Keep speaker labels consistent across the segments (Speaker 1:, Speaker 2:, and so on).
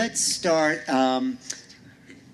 Speaker 1: let's start,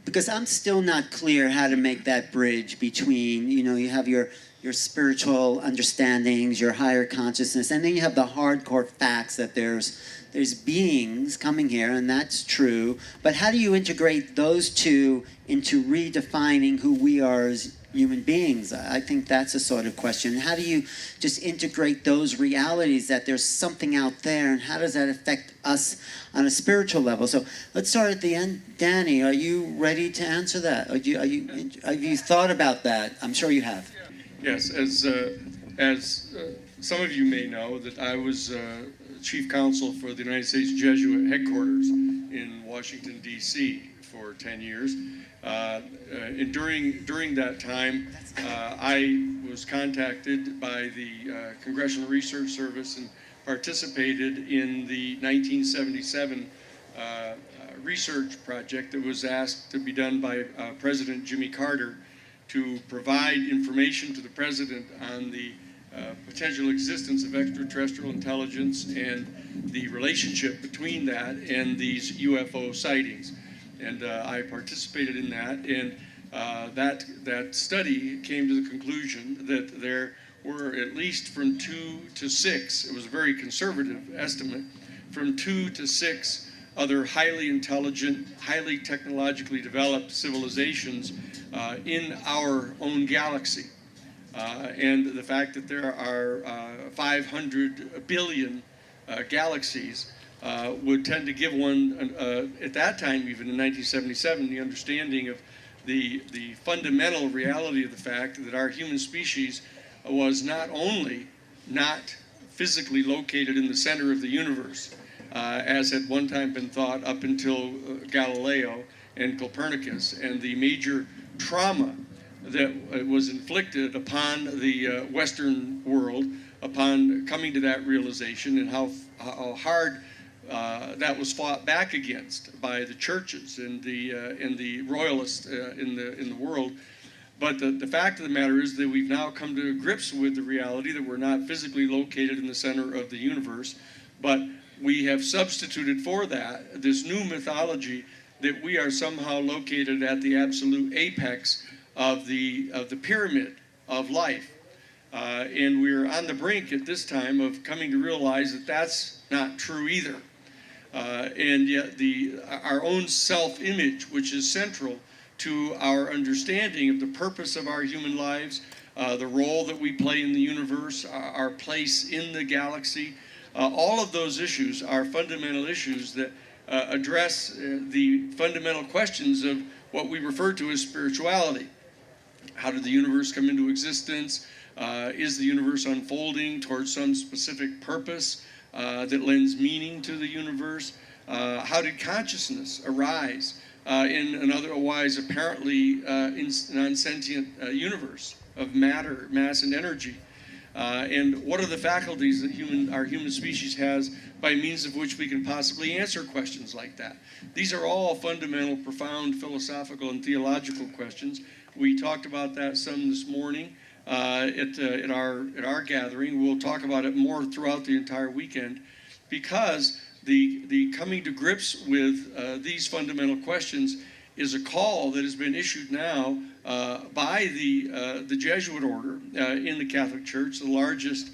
Speaker 1: because I'm still not clear how to make that bridge between, you have your spiritual understandings, your higher consciousness, and then you have the hardcore facts that there's beings coming here, and that's true. But how do you integrate those two into redefining who we are as human beings? I think that's a sort of question. How do you just integrate those realities that there's something out there, and how does that affect us on a spiritual level? So let's start at the end. Danny, are you ready to answer that? Have you thought about that? I'm sure you have.
Speaker 2: Yes, as some of you may know, that I was chief counsel for the United States Jesuit headquarters in Washington, D.C. for 10 years. And during that time, I was contacted by the Congressional Research Service and participated in the 1977 research project that was asked to be done by President Jimmy Carter to provide information to the President on the potential existence of extraterrestrial intelligence and the relationship between that and these UFO sightings. And I participated in that, and that study came to the conclusion that there were at least from 2 to 6, it was a very conservative estimate, from 2 to 6 other highly intelligent, highly technologically developed civilizations in our own galaxy. And the fact that there are 500 billion galaxies would tend to give one, at that time, even in 1977, the understanding of the fundamental reality of the fact that our human species was not only not physically located in the center of the universe, as had one time been thought up until Galileo and Copernicus, and the major trauma that was inflicted upon the Western world upon coming to that realization, and how hard that was fought back against by the churches and the royalists in the world. But the fact of the matter is that we've now come to grips with the reality that we're not physically located in the center of the universe, but we have substituted for that this new mythology that we are somehow located at the absolute apex of the pyramid of life. And we're on the brink at this time of coming to realize that that's not true either. And yet our own self-image, which is central to our understanding of the purpose of our human lives, the role that we play in the universe, our place in the galaxy, all of those issues are fundamental issues that address the fundamental questions of what we refer to as spirituality. How did the universe come into existence? Is the universe unfolding towards some specific purpose that lends meaning to the universe? How did consciousness arise in an otherwise apparently non-sentient universe of matter, mass, and energy? And what are the faculties that our human species has by means of which we can possibly answer questions like that? These are all fundamental, profound philosophical and theological questions. We talked about that some this morning at our gathering. We'll talk about it more throughout the entire weekend, because the coming to grips with these fundamental questions is a call that has been issued now by the Jesuit order in the Catholic Church, the largest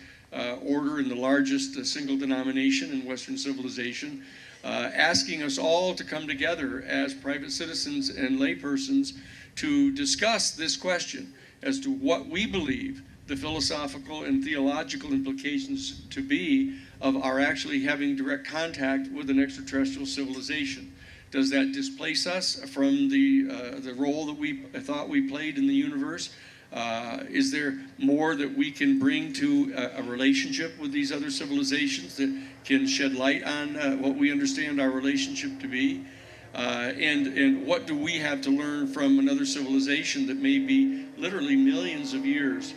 Speaker 2: order and the largest single denomination in Western civilization, asking us all to come together as private citizens and laypersons to discuss this question as to what we believe the philosophical and theological implications to be of our actually having direct contact with an extraterrestrial civilization. Does that displace us from the role that we thought we played in the universe? Is there more that we can bring to a relationship with these other civilizations that can shed light on what we understand our relationship to be? And what do we have to learn from another civilization that may be literally millions of years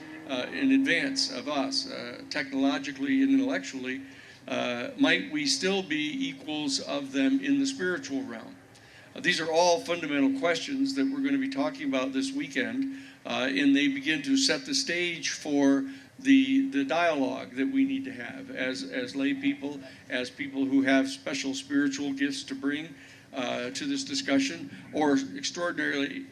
Speaker 2: in advance of us, technologically and intellectually? Might we still be equals of them in the spiritual realm? These are all fundamental questions that we're going to be talking about this weekend, and they begin to set the stage for the dialogue that we need to have as lay people, as people who have special spiritual gifts to bring. to this discussion, or extraordinarily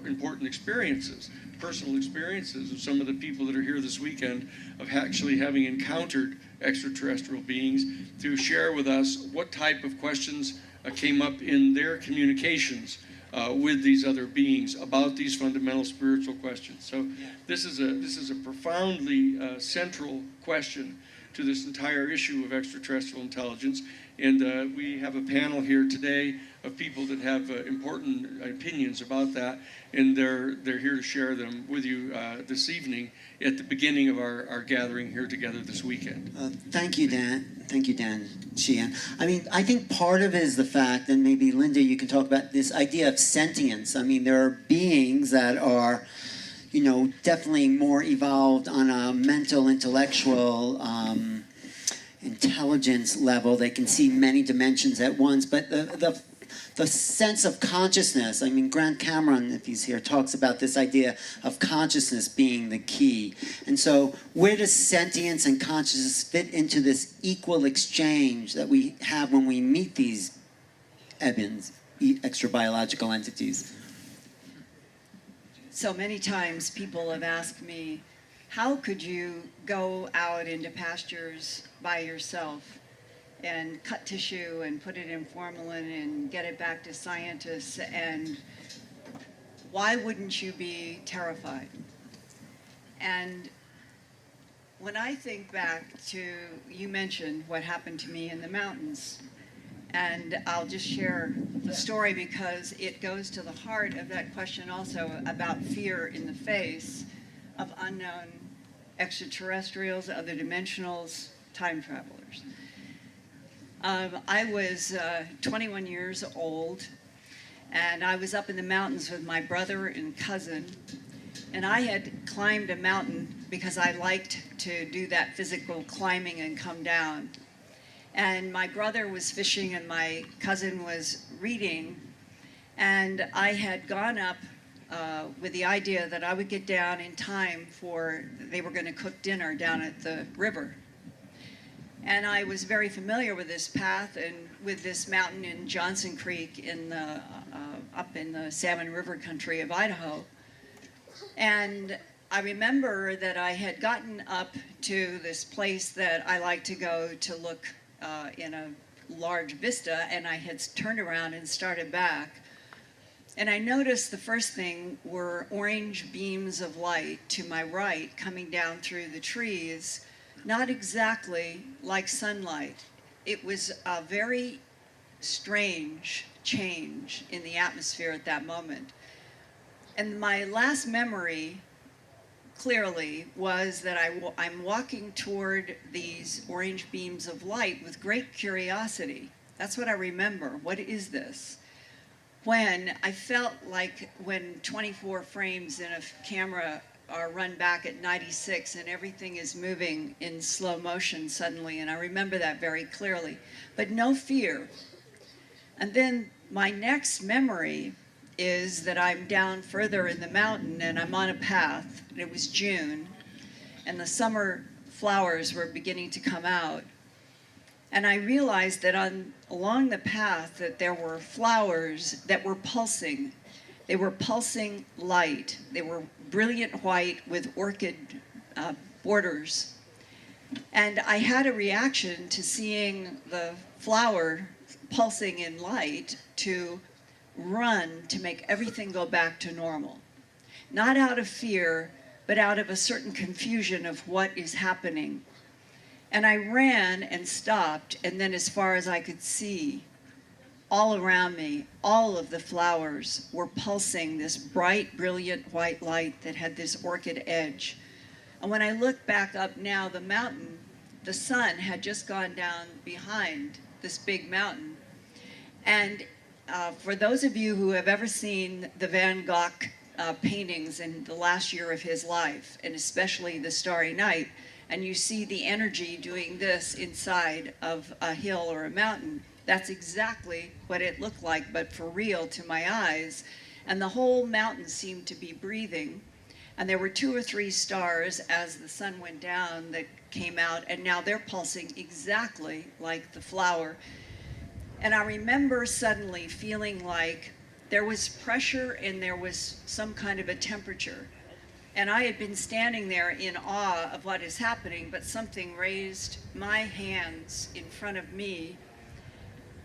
Speaker 2: important experiences, personal experiences of some of the people that are here this weekend of actually having encountered extraterrestrial beings, to share with us what type of questions came up in their communications with these other beings about these fundamental spiritual questions. So this is a profoundly central question to this entire issue of extraterrestrial intelligence. And we have a panel here today of people that have important opinions about that, and they're here to share them with you this evening at the beginning of our gathering here together this weekend.
Speaker 1: Thank you, Dan. Thank you, Dan Sheehan. I mean, I think part of it is the fact, and maybe Linda, you can talk about this idea of sentience. I mean, there are beings that are, you know, definitely more evolved on a mental, intellectual, intelligence level. They can see many dimensions at once, but the sense of consciousness, I mean, Grant Cameron, if he's here, talks about this idea of consciousness being the key. And so where does sentience and consciousness fit into this equal exchange that we have when we meet these EBINs, extra-biological entities?
Speaker 3: So many times people have asked me, how could you go out into pastures by yourself and cut tissue and put it in formalin and get it back to scientists, and why wouldn't you be terrified? And when I think back to, you mentioned what happened to me in the mountains, and I'll just share the story because it goes to the heart of that question also about fear in the face of unknown extraterrestrials, other dimensionals, time travelers. I was 21 years old, and I was up in the mountains with my brother and cousin, and I had climbed a mountain because I liked to do that physical climbing and come down. And my brother was fishing and my cousin was reading, and I had gone up with the idea that I would get down in time for, they were going to cook dinner down at the river. And I was very familiar with this path and with this mountain in Johnson Creek in the, up in the Salmon River country of Idaho. And I remember that I had gotten up to this place that I like to go to look in a large vista, and I had turned around and started back. And I noticed the first thing were orange beams of light to my right coming down through the trees, not exactly like sunlight. It was a very strange change in the atmosphere at that moment. And my last memory clearly was that I'm walking toward these orange beams of light with great curiosity. That's what I remember. What is this? When I felt like when 24 frames in a camera are run back at 96 and everything is moving in slow motion suddenly, and I remember that very clearly, but no fear. And then my next memory is that I'm down further in the mountain and I'm on a path. It was June, and the summer flowers were beginning to come out. And I realized that along the path that there were flowers that were pulsing. They were pulsing light. They were brilliant white with orchid borders. And I had a reaction to seeing the flower pulsing in light to run to make everything go back to normal. Not out of fear, but out of a certain confusion of what is happening. And I ran and stopped, and then as far as I could see, all around me, all of the flowers were pulsing this bright, brilliant white light that had this orchid edge. And when I look back up now, the mountain, the sun had just gone down behind this big mountain. And for those of you who have ever seen the Van Gogh paintings in the last year of his life, and especially the Starry Night, and you see the energy doing this inside of a hill or a mountain, that's exactly what it looked like, but for real to my eyes. And the whole mountain seemed to be breathing. And there were 2 or 3 stars as the sun went down that came out, and now they're pulsing exactly like the flower. And I remember suddenly feeling like there was pressure and there was some kind of a temperature. And I had been standing there in awe of what is happening, but something raised my hands in front of me,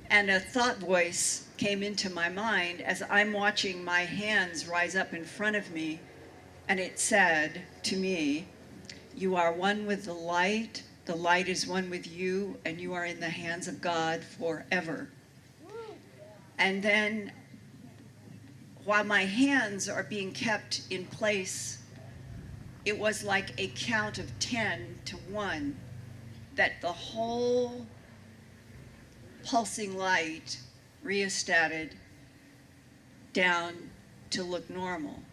Speaker 3: and a thought voice came into my mind as I'm watching my hands rise up in front of me, and it said to me, "You are one with the light is one with you, and you are in the hands of God forever." And then, while my hands are being kept in place, it was like a count of 10 to 1, that the whole pulsing light rheostated down to look normal.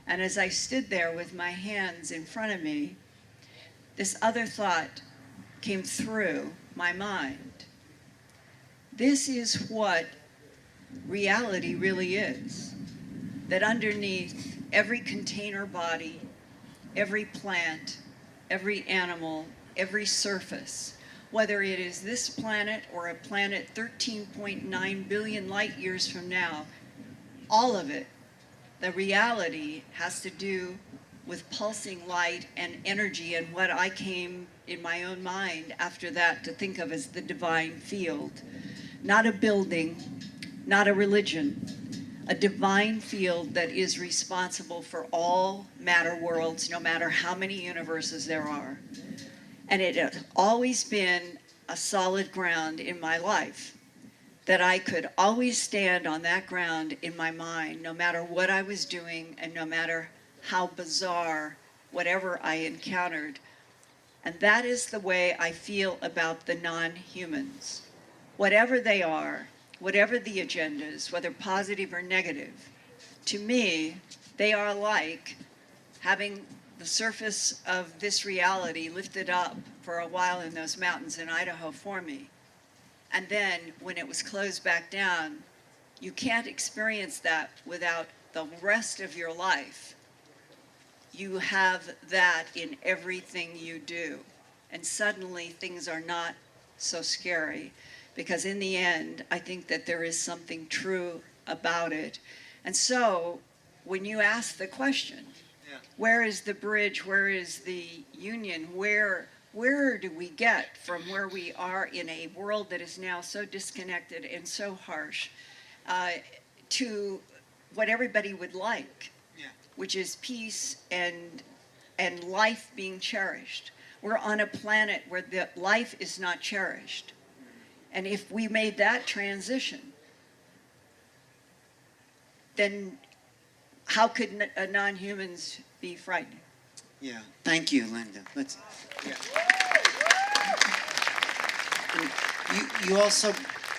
Speaker 3: And as I stood there with my hands in front of me, this other thought came through my mind. This is what reality really is. That underneath every container body, every plant, every animal, every surface, whether it is this planet or a planet 13.9 billion light years from now, all of it, the reality has to do with pulsing light and energy, and what I came in my own mind after that to think of as the divine field. Not a building, not a religion, a divine field that is responsible for all matter worlds, no matter how many universes there are. And it has always been a solid ground in my life, that I could always stand on that ground in my mind, no matter what I was doing and no matter how bizarre whatever I encountered. And that is the way I feel about the non-humans. Whatever they are, whatever the agendas, whether positive or negative, to me, they are like having the surface of this reality lifted up for a while in those mountains in Idaho for me. And then when it was closed back down, you can't experience that without the rest of your life. You have that in everything you do. And suddenly things are not so scary, because in the end, I think that there is something true about it. And so when you ask the question, where is the bridge? Where is the union? Where do we get from where we are in a world that is now so disconnected and so harsh to what everybody would like, which is peace and life being cherished? We're on a planet where the life is not cherished. And if we made that transition, then how could non-humans be frightened?
Speaker 1: Yeah. Thank you, Linda. You also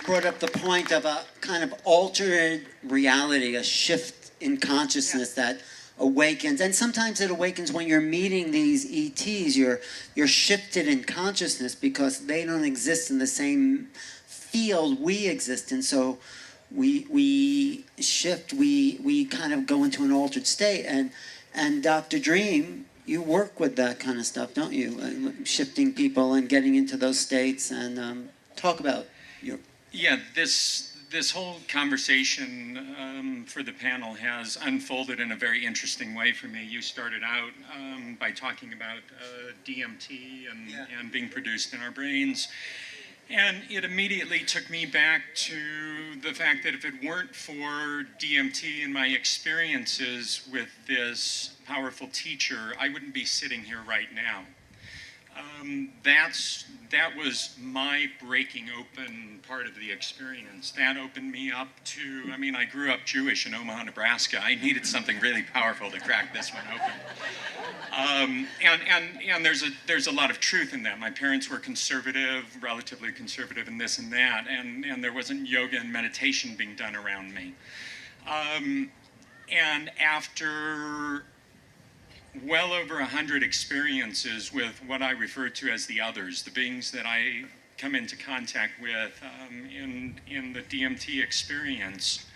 Speaker 1: brought up the point of a kind of altered reality, a shift in consciousness that awakens, and sometimes it awakens when you're meeting these ETs. You're shifted in consciousness because they don't exist in the same field we exist in. So we shift, we kind of go into an altered state. And Dr. Dream, you work with that kind of stuff, don't you? Shifting people and getting into those states, and talk about your...
Speaker 4: Yeah, this whole conversation for the panel has unfolded in a very interesting way for me. You started out by talking about DMT and being produced in our brains. And it immediately took me back to the fact that if it weren't for DMT and my experiences with this powerful teacher, I wouldn't be sitting here right now. That was my breaking open part of the experience. That opened me up to, I grew up Jewish in Omaha, Nebraska. I needed something really powerful to crack this one open. And there's a lot of truth in that. My parents were conservative, relatively conservative in this and that, and there wasn't yoga and meditation being done around me. And after well over 100 experiences with what I refer to as the others, the beings that I come into contact with in the DMT experience,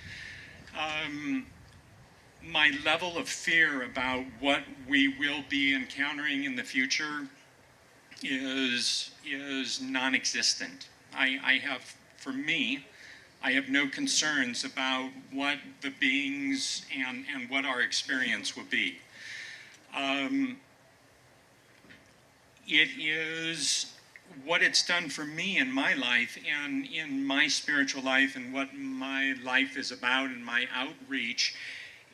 Speaker 4: my level of fear about what we will be encountering in the future is non-existent. I have, for me, I have no concerns about what the beings and what our experience will be. It is what it's done for me in my life and in my spiritual life, and what my life is about and my outreach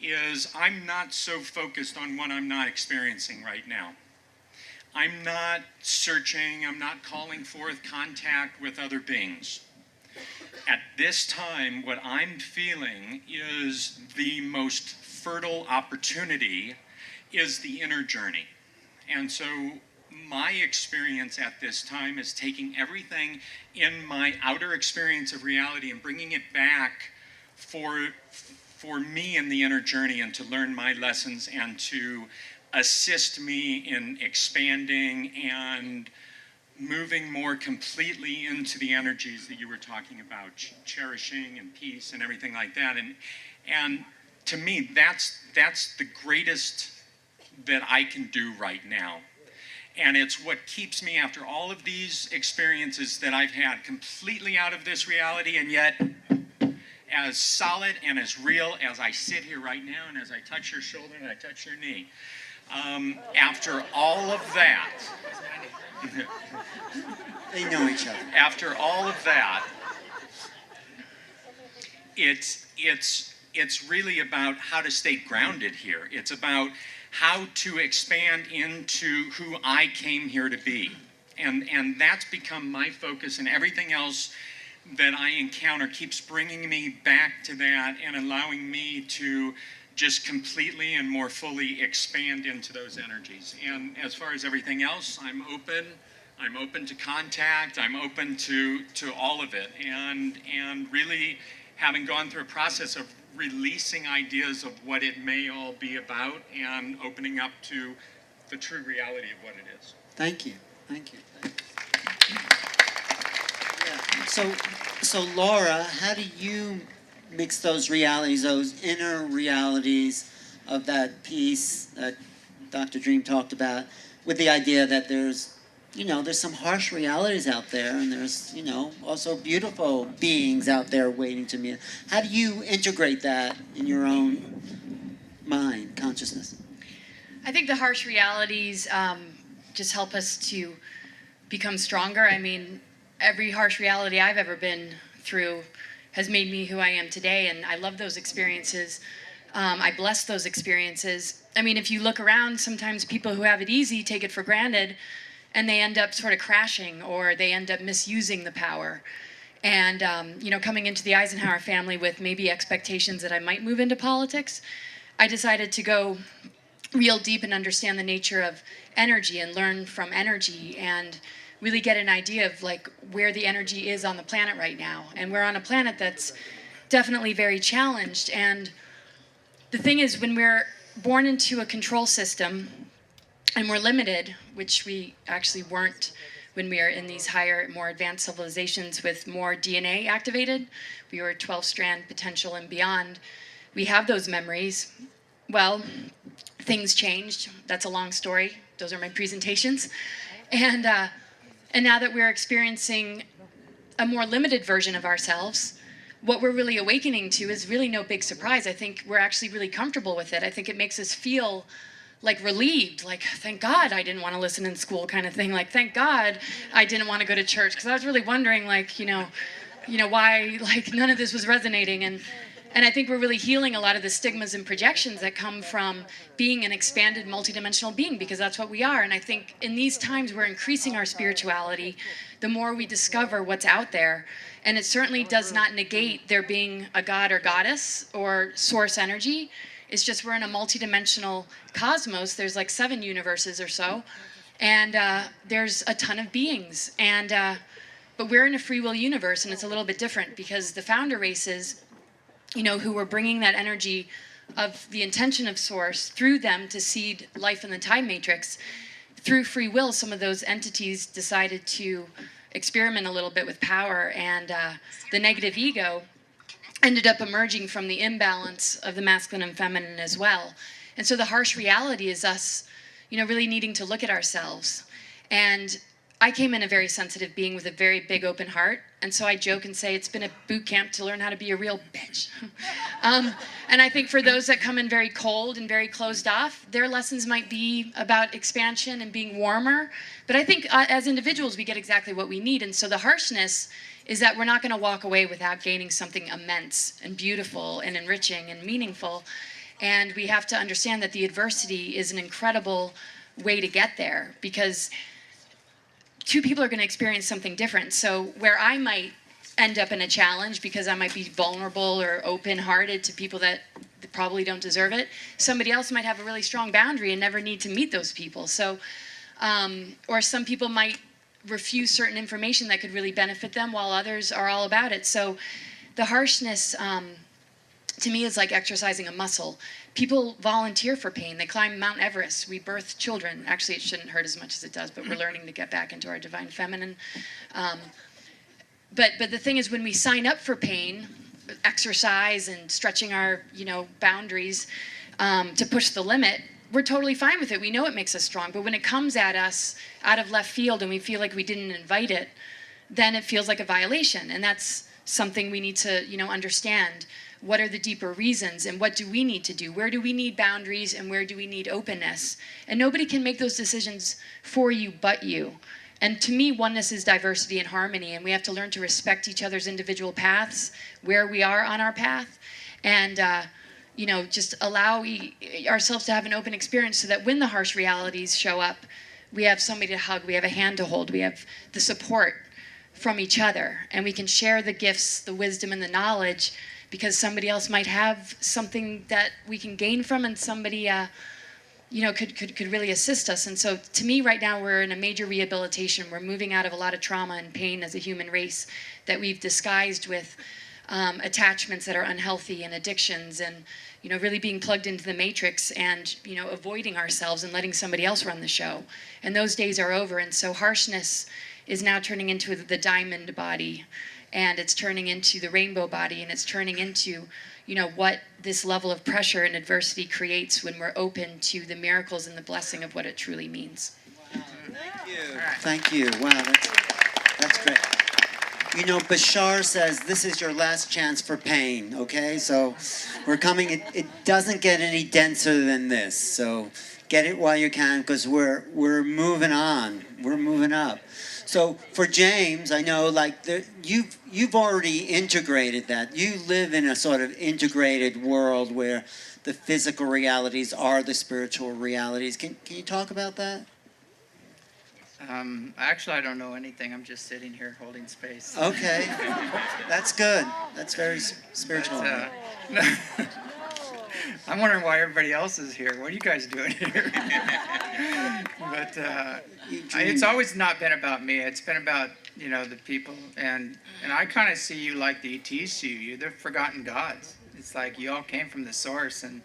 Speaker 4: is I'm not so focused on what I'm not experiencing right now. I'm not searching, I'm not calling forth contact with other beings. At this time, what I'm feeling is the most fertile opportunity is the inner journey. And so my experience at this time is taking everything in my outer experience of reality and bringing it back for me in the inner journey, and to learn my lessons and to assist me in expanding and moving more completely into the energies that you were talking about, cherishing and peace and everything like that. And to me, that's the greatest that I can do right now. And it's what keeps me, after all of these experiences that I've had, completely out of this reality, and yet as solid and as real as I sit here right now, and as I touch your shoulder and I touch your knee. After all of that,
Speaker 1: They know each other.
Speaker 4: after all of that, it's really about how to stay grounded here. It's about how to expand into who I came here to be. And that's become my focus, and everything else that I encounter keeps bringing me back to that and allowing me to just completely and more fully expand into those energies. And as far as everything else, I'm open to contact, I'm open to all of it, and really having gone through a process of releasing ideas of what it may all be about and opening up to the true reality of what it is.
Speaker 1: Thank you. Thank you. Yeah. So Laura, how do you mix those realities, those inner realities of that piece that Dr. Dream talked about, with the idea that there's some harsh realities out there, and there's, also beautiful beings out there waiting to meet? How do you integrate that in your own mind, consciousness?
Speaker 5: I think the harsh realities just help us to become stronger. I mean, every harsh reality I've ever been through has made me who I am today, and I love those experiences. I bless those experiences. I mean, if you look around, sometimes people who have it easy take it for granted, and they end up sort of crashing, or they end up misusing the power. And, coming into the Eisenhower family with maybe expectations that I might move into politics, I decided to go real deep and understand the nature of energy and learn from energy, and really get an idea of like where the energy is on the planet right now. And we're on a planet that's definitely very challenged. And the thing is, when we're born into a control system and we're limited, which we actually weren't when we are in these higher, more advanced civilizations with more DNA activated, we were 12-strand potential and beyond. We have those memories. Well, things changed. That's a long story. Those are my presentations. And now that we're experiencing a more limited version of ourselves, what we're really awakening to is really no big surprise. I think we're actually really comfortable with it. I think it makes us feel like relieved, like, thank God I didn't want to listen in school kind of thing. Like, thank God I didn't want to go to church, because I was really wondering, like, why, like, none of this was resonating. And I think we're really healing a lot of the stigmas and projections that come from being an expanded multidimensional being, because that's what we are. And I think in these times we're increasing our spirituality the more we discover what's out there. And it certainly does not negate there being a god or goddess or source energy. It's just we're in a multidimensional cosmos. There's like 7 universes or so. And there's a ton of beings. But we're in a free will universe, and it's a little bit different, because the founder races, who were bringing that energy of the intention of source through them to seed life in the time matrix, through free will, some of those entities decided to experiment a little bit with power, and the negative ego ended up emerging from the imbalance of the masculine and feminine as well. And so the harsh reality is us, really needing to look at ourselves. And I came in a very sensitive being with a very big open heart, and so I joke and say it's been a boot camp to learn how to be a real bitch. And I think for those that come in very cold and very closed off, their lessons might be about expansion and being warmer. But I think as individuals, we get exactly what we need. And so the harshness is that we're not going to walk away without gaining something immense and beautiful and enriching and meaningful. And we have to understand that the adversity is an incredible way to get there, because two people are going to experience something different. So where I might end up in a challenge because I might be vulnerable or open-hearted to people that probably don't deserve it, somebody else might have a really strong boundary and never need to meet those people. So, or some people might refuse certain information that could really benefit them, while others are all about it. So the harshness, to me, is like exercising a muscle. People volunteer for pain. They climb Mount Everest. We birth children. Actually, it shouldn't hurt as much as it does, but we're learning to get back into our divine feminine. But the thing is, when we sign up for pain, exercise and stretching our boundaries to push the limit, we're totally fine with it. We know it makes us strong. But when it comes at us out of left field and we feel like we didn't invite it, then it feels like a violation. And that's something we need to understand. What are the deeper reasons, and what do we need to do? Where do we need boundaries, and where do we need openness? And nobody can make those decisions for you but you. And to me, oneness is diversity and harmony, and we have to learn to respect each other's individual paths, where we are on our path, and just allow ourselves to have an open experience, so that when the harsh realities show up, we have somebody to hug, we have a hand to hold, we have the support from each other, and we can share the gifts, the wisdom, and the knowledge, because somebody else might have something that we can gain from, and somebody could really assist us. And so to me right now, we're in a major rehabilitation. We're moving out of a lot of trauma and pain as a human race that we've disguised with attachments that are unhealthy and addictions, and really being plugged into the matrix, and avoiding ourselves and letting somebody else run the show. And those days are over. And so harshness is now turning into the diamond body, and it's turning into the rainbow body, and it's turning into what this level of pressure and adversity creates when we're open to the miracles and the blessing of what it truly means.
Speaker 1: Wow. Thank you. Thank you. Wow, that's great. Bashar says this is your last chance for pain, okay? So we're coming, it doesn't get any denser than this. So get it while you can, because we're moving on. We're moving up. So for James, I know you've already integrated that. You live in a sort of integrated world where the physical realities are the spiritual realities. Can you talk about that?
Speaker 6: Actually, I don't know anything. I'm just sitting here holding space.
Speaker 1: Okay, that's good. That's very spiritual.
Speaker 6: I'm wondering why everybody else is here. What are you guys doing here? But it's always not been about me. It's been about the people, and I kind of see you like the ETs see you. You're the forgotten gods. It's like you all came from the source, and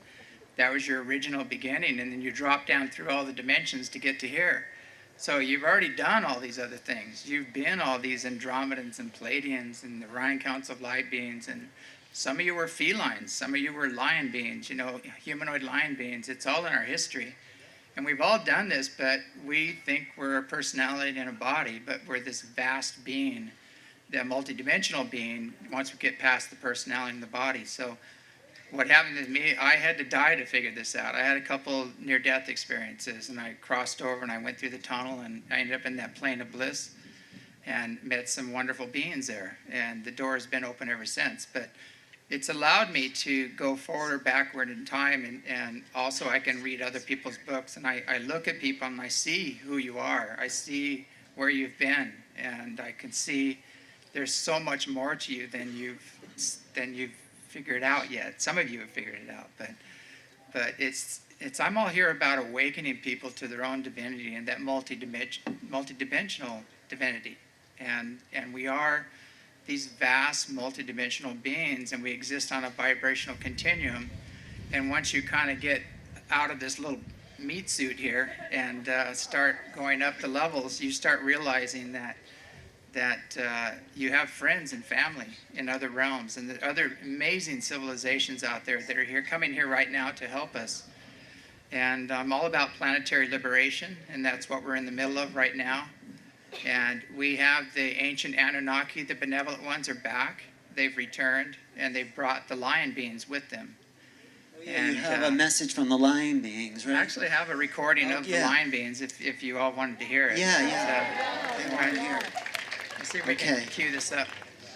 Speaker 6: that was your original beginning, and then you drop down through all the dimensions to get to here. So you've already done all these other things. You've been all these Andromedans and Pleiadians and the Orion Council of Light Beings, and some of you were felines, some of you were lion beings, humanoid lion beings. It's all in our history. And we've all done this, but we think we're a personality in a body, but we're this vast being, the multidimensional being, once we get past the personality in the body. So what happened to me, I had to die to figure this out. I had a couple near-death experiences, and I crossed over and I went through the tunnel, and I ended up in that plane of bliss and met some wonderful beings there. And the door has been open ever since. But it's allowed me to go forward or backward in time, and also I can read other people's books, and I look at people and I see who you are. I see where you've been, and I can see there's so much more to you than you've figured out yet. Some of you have figured it out, but it's I'm all here about awakening people to their own divinity and that multidimensional divinity, and we are these vast multidimensional beings, and we exist on a vibrational continuum. And once you kind of get out of this little meat suit here and start going up the levels, you start realizing that you have friends and family in other realms, and the other amazing civilizations out there that are coming here right now to help us. And I'm all about planetary liberation, and that's what we're in the middle of right now. And we have the ancient Anunnaki, the benevolent ones are back. They've returned, and they've brought the lion beings with them.
Speaker 1: Yeah, you have a message from the lion beings,
Speaker 6: I
Speaker 1: right?
Speaker 6: actually have a recording of the
Speaker 1: yeah.
Speaker 6: lion beings if you all wanted to hear it.
Speaker 1: Yeah,
Speaker 6: But,
Speaker 1: yeah. They want to hear it.
Speaker 6: let's see if we can
Speaker 1: Okay.
Speaker 6: cue this up.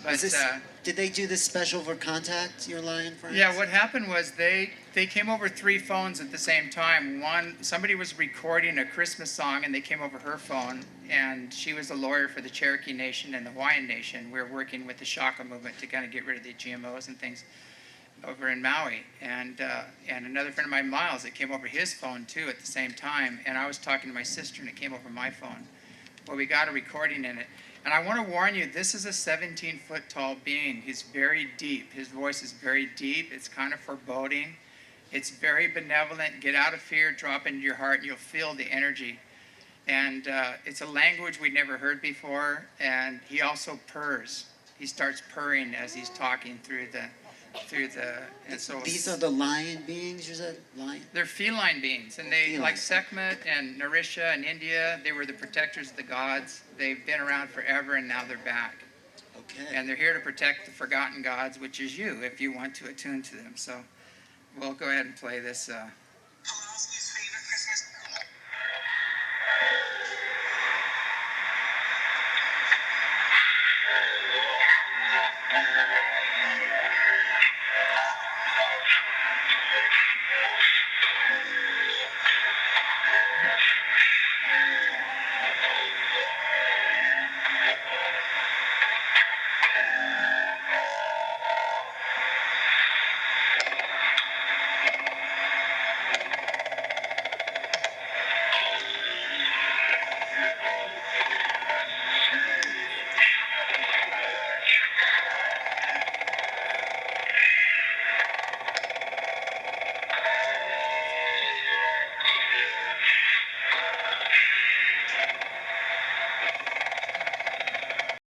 Speaker 6: But,
Speaker 1: Is this, did they do this special for Contact, your lion friends?
Speaker 6: yeah, what happened was they came over 3 phones at the same time. Somebody was recording a Christmas song, and they came over her phone, and she was a lawyer for the Cherokee Nation and the Hawaiian Nation. We were working with the Shaka movement to kind of get rid of the GMOs and things over in Maui. And another friend of mine, Miles, it came over his phone too at the same time. And I was talking to my sister, and it came over my phone. Well, we got a recording in it. And I want to warn you, this is a 17-foot tall being. He's very deep. His voice is very deep. It's kind of foreboding. It's very benevolent. Get out of fear, drop into your heart, and you'll feel the energy. And it's a language we'd never heard before. And he also purrs. He starts purring as he's talking through the. And so
Speaker 1: These are the lion beings, you said? Lion?
Speaker 6: they're feline beings, and they,
Speaker 1: Feline.
Speaker 6: like Sekhmet and Narisha in India, they were the protectors of the gods. They've been around forever, and now they're back.
Speaker 1: Okay.
Speaker 6: And they're here to protect the forgotten gods, which is you, if you want to attune to them. So we'll go ahead and play this